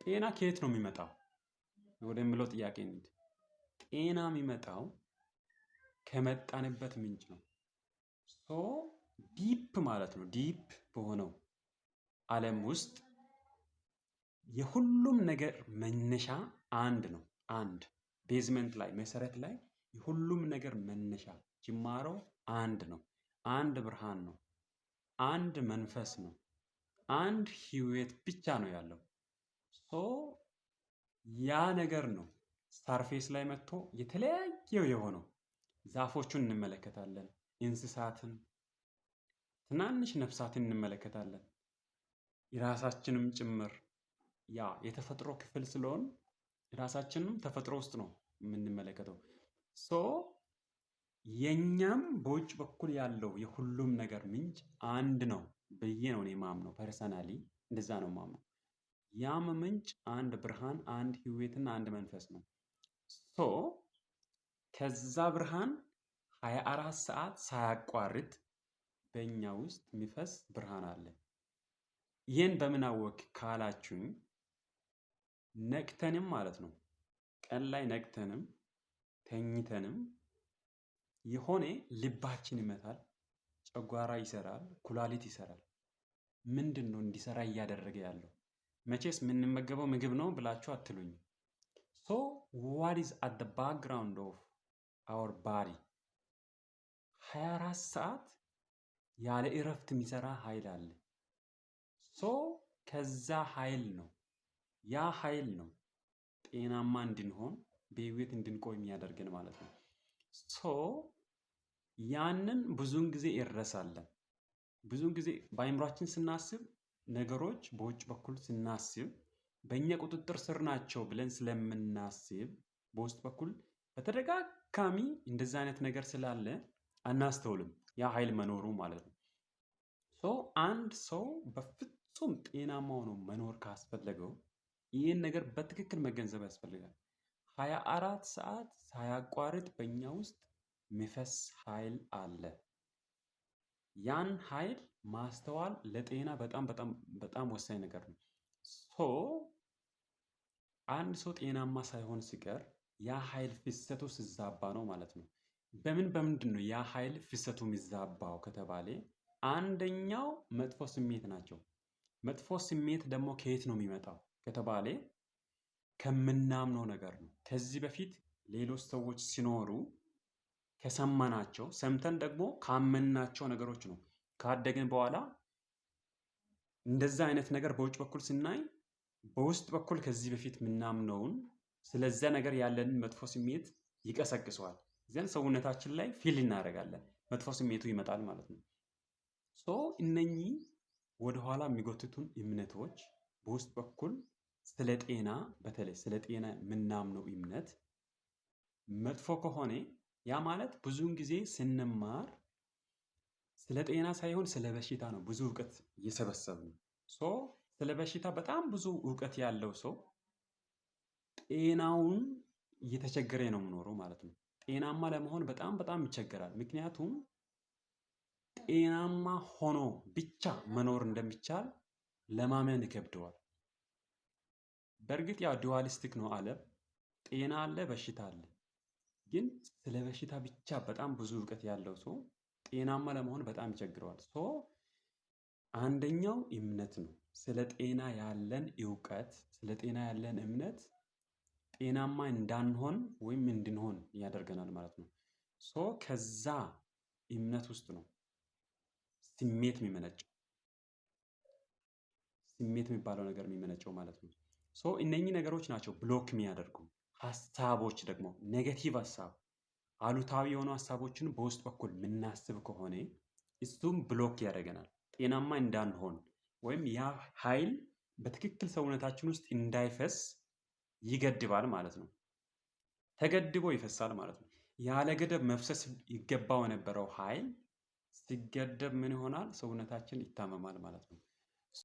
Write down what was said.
ጤና ከየት ነው የሚመጣው ወደሚለው ጥያቄ እንሂድ። ጤና የሚመጣው ከመጣንበት ምንጭ ነው። ሶ ዲፕ ማለት ነው። ዲፕ በሆነው ዓለም ውስጥ የሁሉም ነገር መነሻ አንድ ነው። አንድ ቤዝመንት ላይ መሰረት ላይ የሁሉም ነገር መነሻ ጅማሮ አንድ ነው። አንድ ብርሃን ነው። አንድ መንፈስ ነው። አንድ ህይወት ብቻ ነው ያለው። ሶ ያ ነገር ነው ሳርፌስ ላይ መጥቶ የተለያየ የሆነው። ዛፎቹን እንመለከታለን፣ እንስሳትን፣ ትናንሽ ነፍሳትን እንመለከታለን። የራሳችንም ጭምር ያ የተፈጥሮ ክፍል ስለሆን ራሳችንም ተፈጥሮ ውስጥ ነው የምንመለከተው። ሶ የኛም በውጭ በኩል ያለው የሁሉም ነገር ምንጭ አንድ ነው ብዬ ነው እኔ የማምነው። ፐርሰናሊ እንደዛ ነው የማምነው። ያም ምንጭ አንድ ብርሃን፣ አንድ ህይወትና አንድ መንፈስ ነው። ሶ ከዛ ብርሃን 24 ሰዓት ሳያቋርጥ በእኛ ውስጥ የሚፈስ ብርሃን አለ። ይህን በምን አወቅ ካላችሁኝ፣ ነቅተንም ማለት ነው ቀን ላይ ነቅተንም ተኝተንም የሆነ ልባችን ይመታል፣ ጨጓራ ይሰራል፣ ኩላሊት ይሰራል። ምንድን ነው እንዲሰራ እያደረገ ያለው? መቼስ የምንመገበው ምግብ ነው ብላችሁ አትሉኝ። ሶ ዋት ኢዝ አት ዘ ባክግራውንድ ኦፍ አወር ባዲ? 24 ሰዓት ያለ እረፍት የሚሰራ ኃይል አለ። ሶ ከዛ ኃይል ነው ያ ኃይል ነው ጤናማ እንድንሆን በህይወት እንድንቆይ የሚያደርገን ማለት ነው። ሶ ያንን ብዙውን ጊዜ ይረሳለን። ብዙውን ጊዜ በአይምሯችን ስናስብ ነገሮች በውጭ በኩል ስናስብ በእኛ ቁጥጥር ስር ናቸው ብለን ስለምናስብ በውስጥ በኩል በተደጋጋሚ እንደዛ አይነት ነገር ስላለ አናስተውልም ያ ኃይል መኖሩ ማለት ነው። ሶ አንድ ሰው በፍጹም ጤናማ ሆኖ መኖር ካስፈለገው ይህን ነገር በትክክል መገንዘብ ያስፈልጋል። 24 ሰዓት ሳያቋርጥ በእኛ ውስጥ የሚፈስ ኃይል አለ። ያን ኃይል ማስተዋል ለጤና በጣም በጣም በጣም ወሳኝ ነገር ነው። ሶ አንድ ሰው ጤናማ ሳይሆን ሲቀር ያ ኃይል ፍሰቱ ሲዛባ ነው ማለት ነው። በምንድን ነው ያ ኃይል ፍሰቱ የሚዛባው ከተባለ አንደኛው መጥፎ ስሜት ናቸው። መጥፎ ስሜት ደግሞ ከየት ነው የሚመጣው ከተባለ ከምናምነው ነገር ነው። ከዚህ በፊት ሌሎች ሰዎች ሲኖሩ ከሰማናቸው፣ ሰምተን ደግሞ ካመንናቸው ነገሮች ነው። ካደግን በኋላ እንደዛ አይነት ነገር በውጭ በኩል ስናይ በውስጥ በኩል ከዚህ በፊት የምናምነውን ስለዚያ ነገር ያለንን መጥፎ ስሜት ይቀሰቅሰዋል። ዘን ሰውነታችን ላይ ፊል እናደርጋለን፣ መጥፎ ስሜቱ ይመጣል ማለት ነው። ሶ እነኚህ ወደኋላ የሚጎትቱን እምነቶች በውስጥ በኩል ስለ ጤና፣ በተለይ ስለ ጤና የምናምነው እምነት መጥፎ ከሆነ ያ ማለት ብዙውን ጊዜ ስንማር ስለ ጤና ሳይሆን ስለ በሽታ ነው ብዙ እውቀት እየሰበሰብን። ሶ ስለ በሽታ በጣም ብዙ እውቀት ያለው ሰው ጤናውን እየተቸገረ ነው የሚኖረው ማለት ነው። ጤናማ ለመሆን በጣም በጣም ይቸገራል። ምክንያቱም ጤናማ ሆኖ ብቻ መኖር እንደሚቻል ለማመን ይከብደዋል። በእርግጥ ያው ዱዋሊስቲክ ነው ዓለም። ጤና አለ፣ በሽታ አለ። ግን ስለ በሽታ ብቻ በጣም ብዙ እውቀት ያለው ሰው ጤናማ ለመሆን በጣም ይቸግረዋል። ሶ አንደኛው እምነት ነው። ስለ ጤና ያለን እውቀት፣ ስለ ጤና ያለን እምነት ጤናማ እንዳንሆን ወይም እንድንሆን ያደርገናል ማለት ነው። ሶ ከዛ እምነት ውስጥ ነው ስሜት የሚመነጨው፣ ስሜት የሚባለው ነገር የሚመነጨው ማለት ነው። ሶ እነኚህ ነገሮች ናቸው ብሎክ የሚያደርጉ። ሀሳቦች ደግሞ ኔጌቲቭ ሀሳብ፣ አሉታዊ የሆኑ ሀሳቦችን በውስጥ በኩል የምናስብ ከሆነ እሱም ብሎክ ያደርገናል፣ ጤናማ እንዳንሆን ወይም ያ ኃይል በትክክል ሰውነታችን ውስጥ እንዳይፈስ ይገድባል ማለት ነው። ተገድቦ ይፈሳል ማለት ነው። ያለ ገደብ መፍሰስ ይገባው የነበረው ኃይል ሲገደብ ምን ይሆናል? ሰውነታችን ይታመማል ማለት ነው።